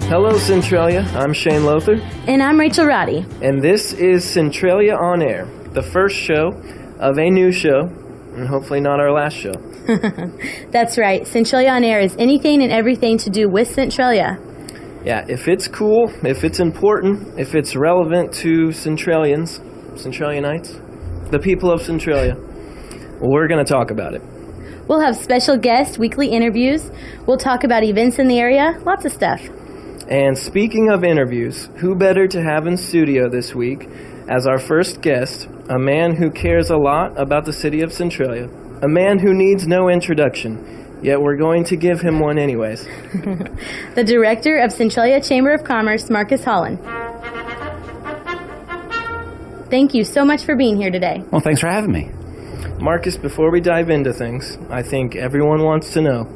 Hello, Centralia. I'm Shane Lothar. And I'm Rachel Roddy. And this is Centralia On Air, the first show of a new show, and hopefully not our last show. That's right. Centralia On Air is anything and everything to do with Centralia. Yeah, if it's cool, if it's important, if it's relevant to Centralians, Centralianites, the people of Centralia, well, we're going to talk about it. We'll have special guests, weekly interviews. We'll talk about events in the area, lots of stuff. And speaking of interviews, who better to have in studio this week as our first guest, a man who cares a lot about the city of Centralia, a man who needs no introduction, yet we're going to give him one anyways. The director of Centralia Chamber of Commerce, Marcus Holland. Thank you so much for being here today. Well, thanks for having me. Marcus, before we dive into things, I think everyone wants to know,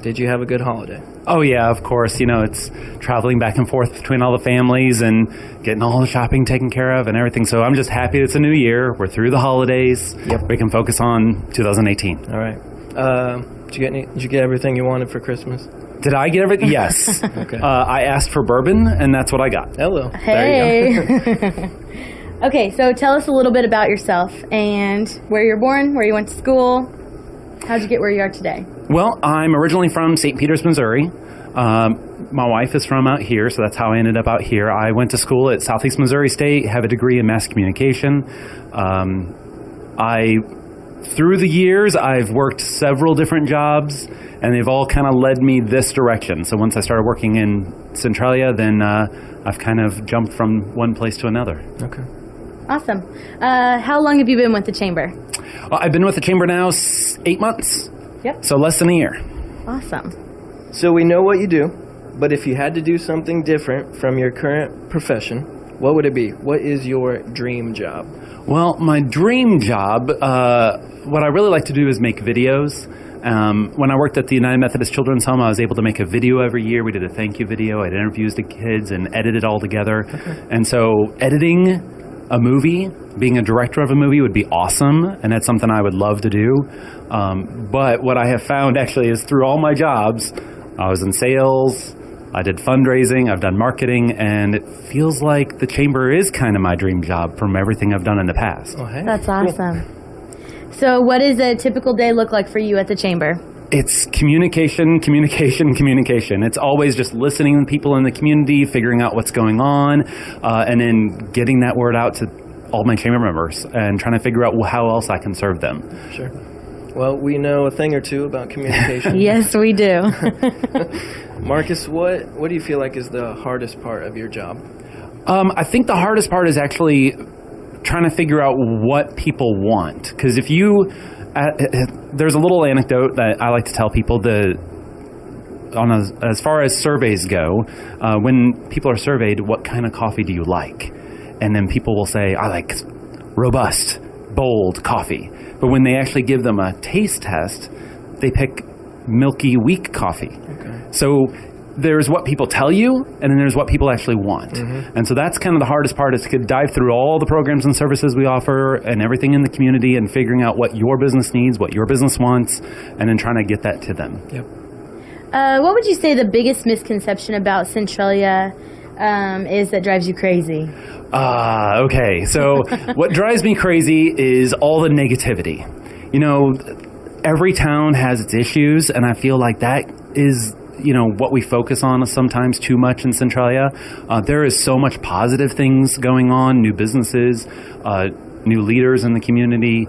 did you have a good holiday? Oh, yeah, of course. You know, it's traveling back and forth between all the families and getting all the shopping taken care of and everything. So I'm just happy it's a new year. We're through the holidays. Yep. We can focus on 2018. All right. Did you get everything you wanted for Christmas? Did I get everything? Yes. Okay. I asked for bourbon, and that's what I got. Hello. Hey. There you go. Okay, so tell us a little bit about yourself and where you're born, where you went to school. How'd you get where you are today? Well, I'm originally from St. Peters, Missouri. My wife is from out here, so that's how I ended up out here. I went to school at Southeast Missouri State, have a degree in mass communication. Through the years, I've worked several different jobs, and they've all kind of led me this direction. So once I started working in Centralia, then I've kind of jumped from one place to another. Okay. Awesome. How long have you been with the Chamber? I've been with the Chamber now 8 months. Yep. So less than a year. Awesome. So we know what you do, but if you had to do something different from your current profession, what would it be? What is your dream job? Well, my dream job, what I really like to do is make videos. When I worked at the United Methodist Children's Home, I was able to make a video every year. We did a thank you video. I had interviews with kids and edited it all together. Okay. And so editing a movie, being a director of a movie would be awesome, and that's something I would love to do. But what I have found actually is through all my jobs, I was in sales, I did fundraising, I've done marketing, and it feels like the Chamber is kind of my dream job from everything I've done in the past. Oh, hey. That's awesome. Cool. So what does a typical day look like for you at the Chamber? It's communication. It's always just listening to people in the community, figuring out what's going on, and then getting that word out to all my Chamber members and trying to figure out how else I can serve them. Sure. Well, we know a thing or two about communication. Yes, we do. Marcus, what do you feel like is the hardest part of your job? I think the hardest part is actually trying to figure out what people want. Because if you... there's a little anecdote that I like to tell people as far as surveys go, when people are surveyed, what kind of coffee do you like? And then people will say, I like robust, bold coffee. But when they actually give them a taste test, they pick milky, weak coffee. Okay. So there's what people tell you, and then there's what people actually want. Mm-hmm. And so that's kind of the hardest part, is to dive through all the programs and services we offer and everything in the community and figuring out what your business needs, what your business wants, and then trying to get that to them. Yep. What would you say the biggest misconception about Centralia is that drives you crazy? Okay. So what drives me crazy is all the negativity. You know, every town has its issues, and I feel like that is... what we focus on sometimes too much in Centralia. There is so much positive things going on, new businesses, new leaders in the community,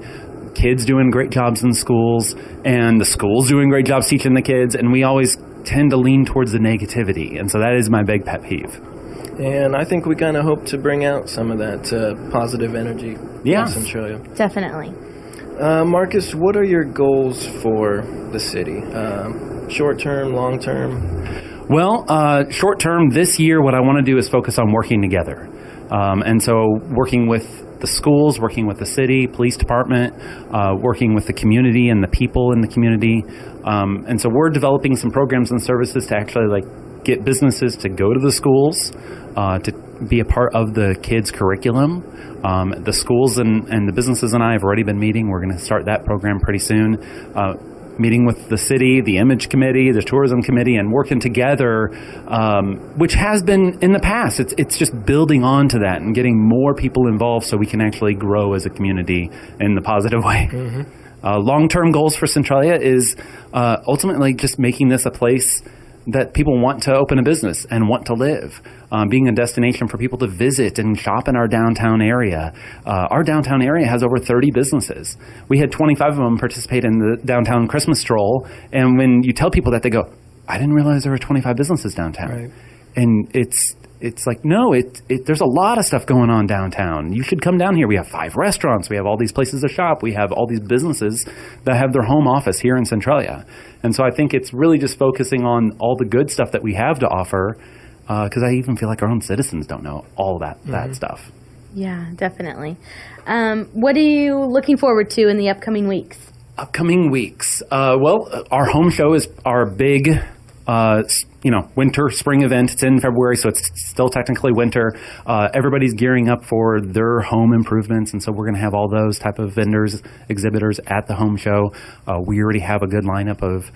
kids doing great jobs in schools, and the schools doing great jobs teaching the kids, and we always tend to lean towards the negativity, and so that is my big pet peeve. And I think we kind of hope to bring out some of that positive energy in Centralia. Definitely. Marcus, what are your goals for the city? Short term, long term? Well, short term, this year, what I want to do is focus on working together. And so working with the schools, working with the city, police department, working with the community and the people in the community. And so we're developing some programs and services to actually get businesses to go to the schools, to be a part of the kids' curriculum. The schools and the businesses and I have already been meeting. We're going to start that program pretty soon. meeting with the city, the image committee, the tourism committee, and working together, which has been in the past. It's just building on to that and getting more people involved so we can actually grow as a community in the positive way. Long-term goals for Centralia is ultimately just making this a place that people want to open a business and want to live, being a destination for people to visit and shop in our downtown area. Our downtown area has over 30 businesses. We had 25 of them participate in the downtown Christmas stroll, and when you tell people that, they go, I didn't realize there were 25 businesses downtown. Right. And it's like, no, there's a lot of stuff going on downtown. You should come down here. We have 5 restaurants. We have all these places to shop. We have all these businesses that have their home office here in Centralia. And so I think it's really just focusing on all the good stuff that we have to offer, because I even feel like our own citizens don't know all that stuff. Yeah, definitely. What are you looking forward to in the upcoming weeks? Upcoming weeks. Well, our home show is our big winter, spring event. It's in February, so it's still technically winter. Everybody's gearing up for their home improvements, and so we're going to have all those type of vendors, exhibitors at the home show. We already have a good lineup of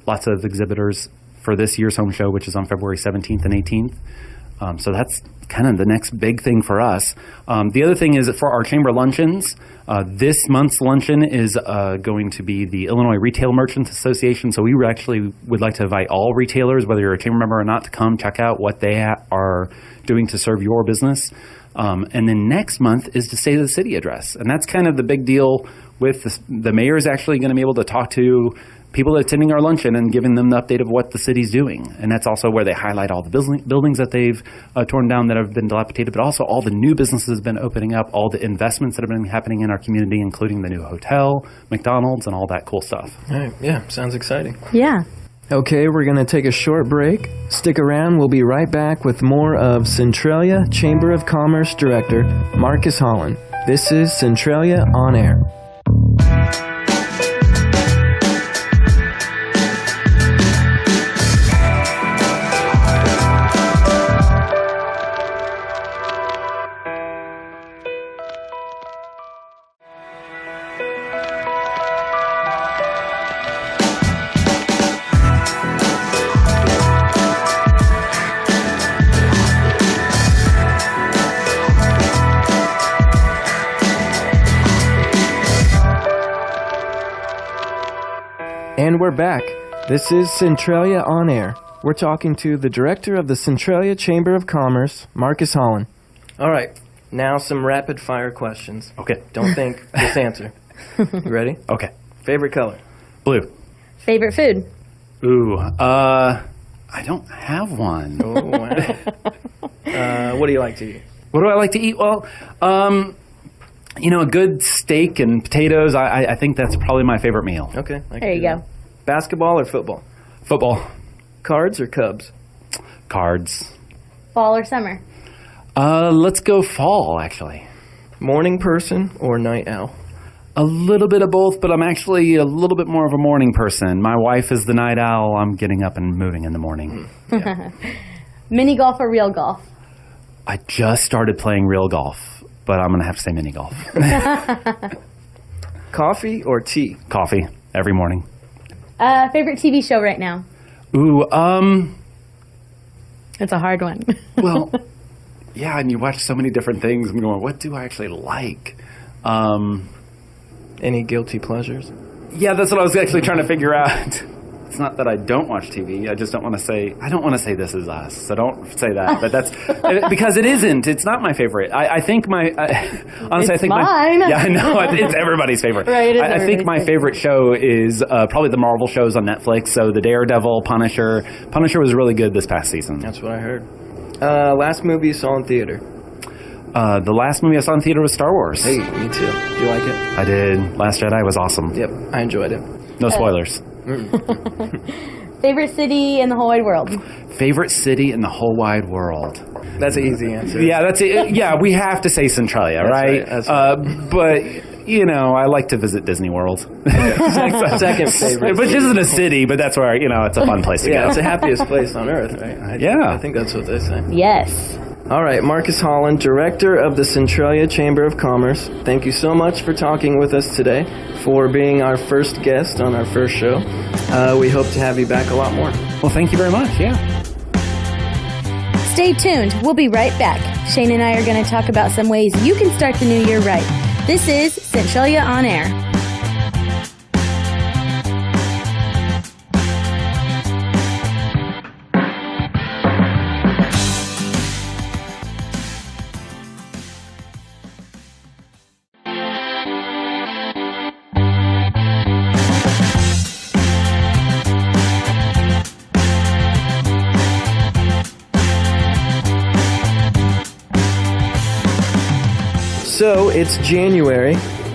lots of exhibitors for this year's home show, which is on February 17th and 18th. So that's kind of the next big thing for us. The other thing is that for our chamber luncheons, this month's luncheon is going to be the Illinois Retail Merchants Association. So we actually would like to invite all retailers, whether you're a chamber member or not, to come check out what they are doing to serve your business. And then next month is the State of the City address. And that's kind of the big deal with the mayor is actually going to be able to talk to people attending our luncheon and giving them the update of what the city's doing. And that's also where they highlight all the buildings that they've torn down that have been dilapidated, but also all the new businesses that have been opening up, all the investments that have been happening in our community, including the new hotel, McDonald's, and all that cool stuff. All right. Yeah, sounds exciting. Yeah. Okay, we're going to take a short break. Stick around. We'll be right back with more of Centralia Chamber of Commerce Director Marcus Holland. This is Centralia On Air. And we're back. This is Centralia On Air. We're talking to the director of the Centralia Chamber of Commerce, Marcus Holland. All right, now some rapid-fire questions. Okay. Don't think, just answer. You ready? Okay. Favorite color? Blue. Favorite food? Ooh, I don't have one. Oh, wow. What do you like to eat? What do I like to eat? Well, a good steak and potatoes, I think that's probably my favorite meal. Okay. There you go. Basketball or football? Football. Cards or Cubs? Cards. Fall or summer? Let's go fall, actually. Morning person or night owl? A little bit of both, but I'm actually a little bit more of a morning person. My wife is the night owl. I'm getting up and moving in the morning. Yeah. Mini golf or real golf? I just started playing real golf, but I'm going to have to say mini golf. Coffee or tea? Coffee, every morning. Favorite TV show right now? Ooh, It's a hard one. well, yeah, and you watch so many different things. I'm going, what do I actually like? Any guilty pleasures? Yeah, that's what I was actually trying to figure out. It's not that I don't watch TV. I just don't want to say, I don't want to say This Is Us. So don't say that. But that's, because it isn't. It's not my favorite. I think honestly, I think mine. Yeah, I know. It's everybody's favorite. Right, I think my favorite show is probably the Marvel shows on Netflix. So the Daredevil, Punisher. Punisher was really good this past season. That's what I heard. Last movie you saw in theater? The last movie I saw in theater was Star Wars. Hey, me too. Did you like it? I did. Last Jedi was awesome. Yep, I enjoyed it. No spoilers. Favorite city in the whole wide world? Favorite city in the whole wide world? That's an easy answer. Yeah, that's it. Yeah, we have to say Centralia, right? That's right. But, I like to visit Disney World. Second favorite. Which isn't a city, but that's where, it's a fun place to go. Yeah, it's the happiest place on earth, right? Yeah. I think that's what they say. Yes. All right, Marcus Holland, Director of the Centralia Chamber of Commerce. Thank you so much for talking with us today, for being our first guest on our first show. We hope to have you back a lot more. Well, thank you very much. Yeah. Stay tuned. We'll be right back. Shane and I are going to talk about some ways you can start the new year right. This is Centralia On Air. So, it's January.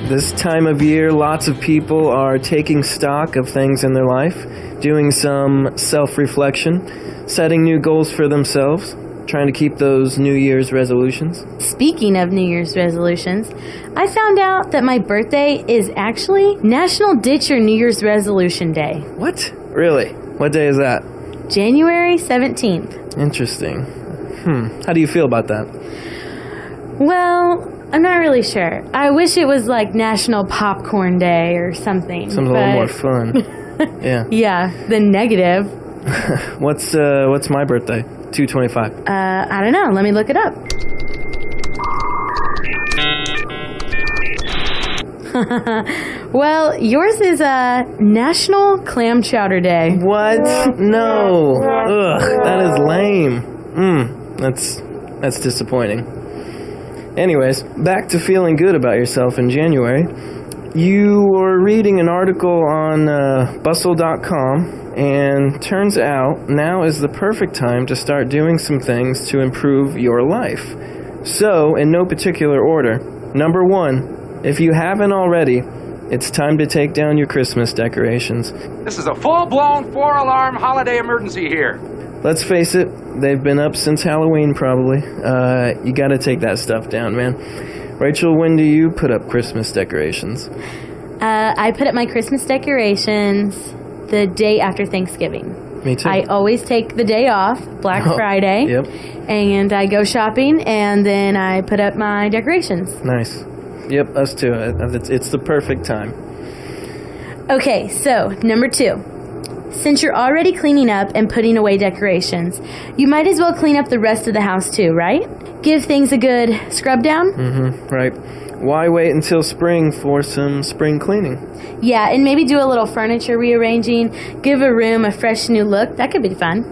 This time of year, lots of people are taking stock of things in their life, doing some self-reflection, setting new goals for themselves, trying to keep those New Year's resolutions. Speaking of New Year's resolutions, I found out that my birthday is actually National Ditch Your New Year's Resolution Day. What? Really? What day is that? January 17th. Interesting. How do you feel about that? Well, I'm not really sure. I wish it was like National Popcorn Day or something. Something a little more fun. Yeah. Yeah, the negative. What's my birthday? 2/25. I don't know. Let me look it up. Well, yours is National Clam Chowder Day. What? No. Ugh, that is lame. That's disappointing. Anyways, back to feeling good about yourself in January. You were reading an article on bustle.com, and turns out now is the perfect time to start doing some things to improve your life. So, in no particular order, number 1, if you haven't already, it's time to take down your Christmas decorations. This is a full-blown 4-alarm holiday emergency here. Let's face it, they've been up since Halloween, probably. You gotta take that stuff down, man. Rachel, when do you put up Christmas decorations? I put up my Christmas decorations the day after Thanksgiving. Me too. I always take the day off, Black Friday, Yep. and I go shopping, and then I put up my decorations. Nice. Yep, us too. It's the perfect time. Okay, so number 2. Since you're already cleaning up and putting away decorations, you might as well clean up the rest of the house too, right? Give things a good scrub down. Right. Why wait until spring for some spring cleaning? Yeah, and maybe do a little furniture rearranging, give a room a fresh new look. That could be fun.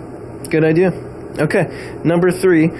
Good idea. Okay, number 3.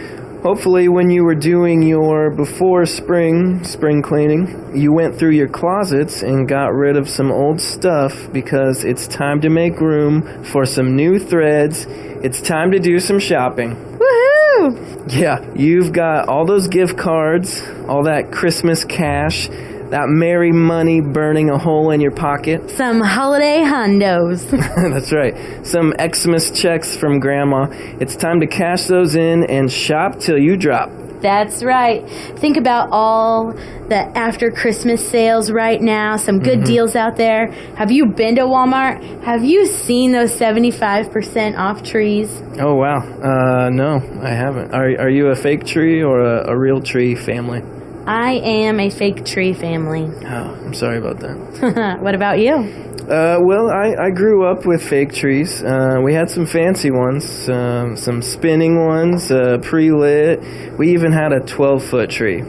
Hopefully when you were doing your before spring cleaning, you went through your closets and got rid of some old stuff, because it's time to make room for some new threads. It's time to do some shopping. Woohoo! Yeah, you've got all those gift cards, all that Christmas cash, that merry money burning a hole in your pocket. Some holiday hundos. That's right. Some Xmas checks from Grandma. It's time to cash those in and shop till you drop. That's right. Think about all the after Christmas sales right now. Some good deals out there. Have you been to Walmart? Have you seen those 75% off trees? Oh, wow. No, I haven't. Are you a fake tree or a real tree family? I am a fake tree family. Oh, I'm sorry about that. What about you? Well, I grew up with fake trees. We had some fancy ones, some spinning ones, pre-lit. We even had a 12-foot tree.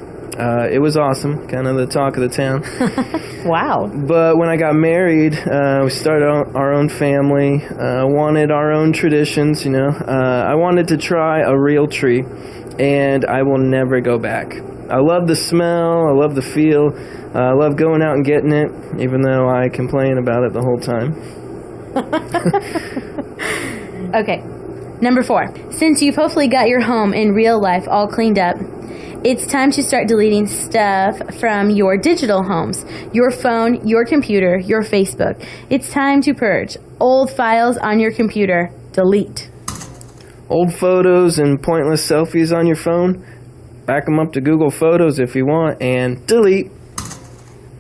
It was awesome, kind of the talk of the town. Wow. But when I got married, we started our own family, wanted our own traditions, I wanted to try a real tree, and I will never go back. I love the smell, I love the feel, I love going out and getting it, even though I complain about it the whole time. Okay, number 4. Since you've hopefully got your home in real life all cleaned up, it's time to start deleting stuff from your digital homes, your phone, your computer, your Facebook. It's time to purge old files on your computer. Delete. Old photos and pointless selfies on your phone? Back them up to Google Photos if you want, and delete.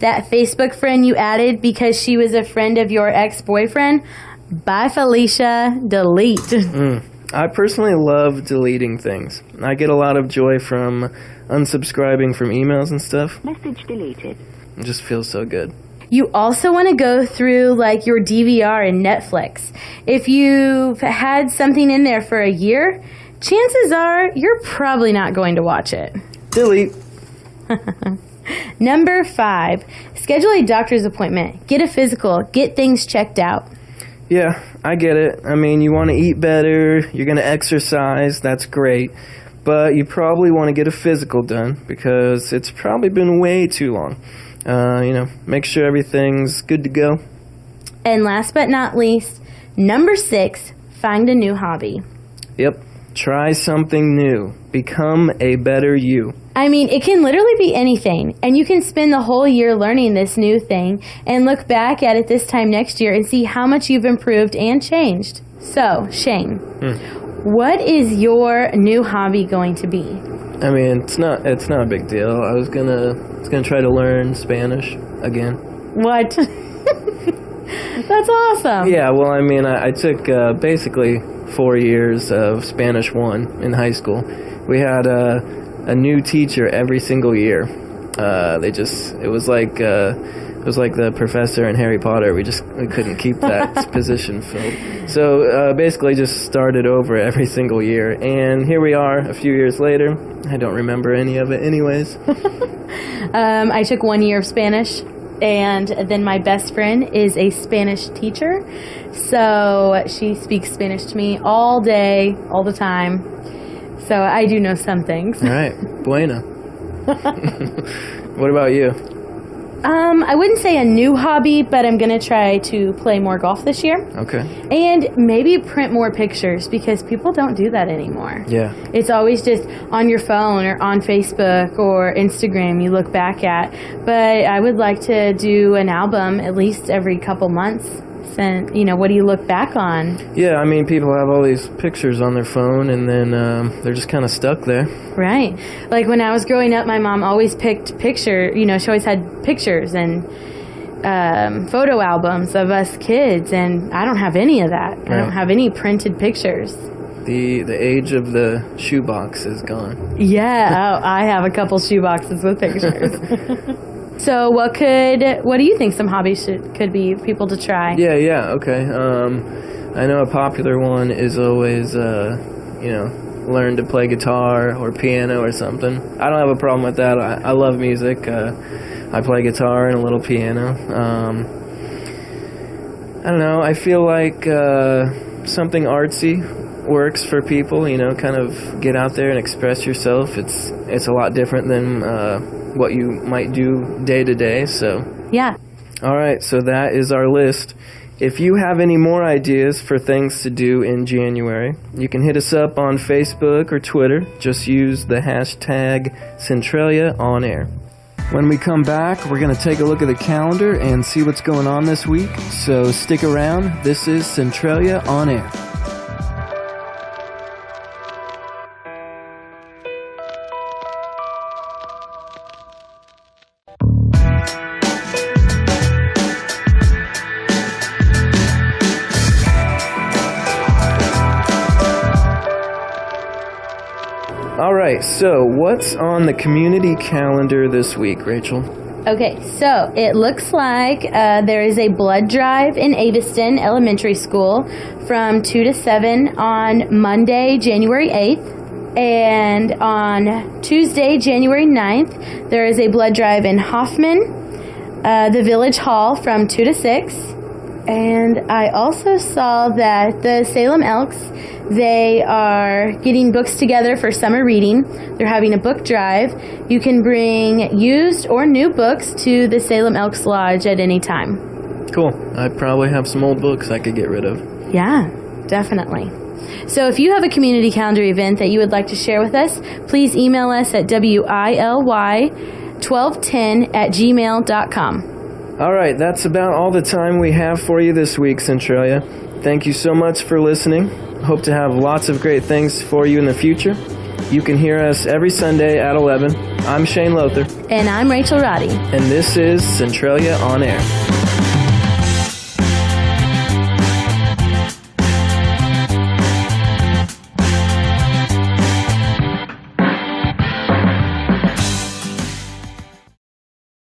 That Facebook friend you added because she was a friend of your ex-boyfriend? Bye, Felicia. Delete. I personally love deleting things. I get a lot of joy from unsubscribing from emails and stuff. Message deleted. It just feels so good. You also want to go through like your DVR and Netflix. If you've had something in there for a year, chances are you're probably not going to watch it. Delete. Number 5, schedule a doctor's appointment. Get a physical. Get things checked out. Yeah, I get it. I mean, you want to eat better, you're going to exercise, that's great. But you probably want to get a physical done because it's probably been way too long. Make sure everything's good to go. And last but not least, number 6, find a new hobby. Yep, try something new. Become a better you. I mean, it can literally be anything, and you can spend the whole year learning this new thing and look back at it this time next year and see how much you've improved and changed. So, Shane, what is your new hobby going to be? I mean, it's not a big deal. I was gonna try to learn Spanish again. What? That's awesome. Yeah, well, I mean, I took basically 4 years of Spanish 1 in high school. We had a new teacher every single year. It was like the professor in Harry Potter. We couldn't keep that position filled. So basically just started over every single year. And here we are a few years later. I don't remember any of it anyways. I took 1 year of Spanish, and then my best friend is a Spanish teacher. So she speaks Spanish to me all day, all the time. So I do know some things. All right. Bueno. What about you? I wouldn't say a new hobby, but I'm going to try to play more golf this year. Okay. And maybe print more pictures because people don't do that anymore. Yeah. It's always just on your phone or on Facebook or Instagram you look back at. But I would like to do an album at least every couple months. And, what do you look back on? Yeah, I mean, people have all these pictures on their phone, and then they're just kind of stuck there. Right. Like, when I was growing up, my mom always picked she always had pictures and photo albums of us kids, and I don't have any of that. Right. I don't have any printed pictures. The age of the shoebox is gone. Yeah, I have a couple shoeboxes with pictures. So what do you think some hobbies could be people to try? Yeah, okay. I know a popular one is always, learn to play guitar or piano or something. I don't have a problem with that. I love music. I play guitar and a little piano. I don't know. I feel like something artsy works for people, kind of get out there and express yourself. It's a lot different than what you might do day to day, so. Yeah. All right, so that is our list. If you have any more ideas for things to do in January, you can hit us up on Facebook or Twitter. Just use the hashtag #CentraliaOnAir. When we come back, we're going to take a look at the calendar and see what's going on this week. So stick around. This is Centralia On Air. All right, so what's on the community calendar this week, Rachel? Okay, so it looks like there is a blood drive in Aviston Elementary School from 2 to 7 on Monday, January 8th. And on Tuesday, January 9th, there is a blood drive in Hoffman, the Village Hall from 2 to 6. And I also saw that the Salem Elks, they are getting books together for summer reading. They're having a book drive. You can bring used or new books to the Salem Elks Lodge at any time. Cool. I probably have some old books I could get rid of. Yeah, definitely. So if you have a community calendar event that you would like to share with us, please email us at wily1210@gmail.com. All right, that's about all the time we have for you this week, Centralia. Thank you so much for listening. Hope to have lots of great things for you in the future. You can hear us every Sunday at 11. I'm Shane Lothar. And I'm Rachel Roddy. And this is Centralia On Air.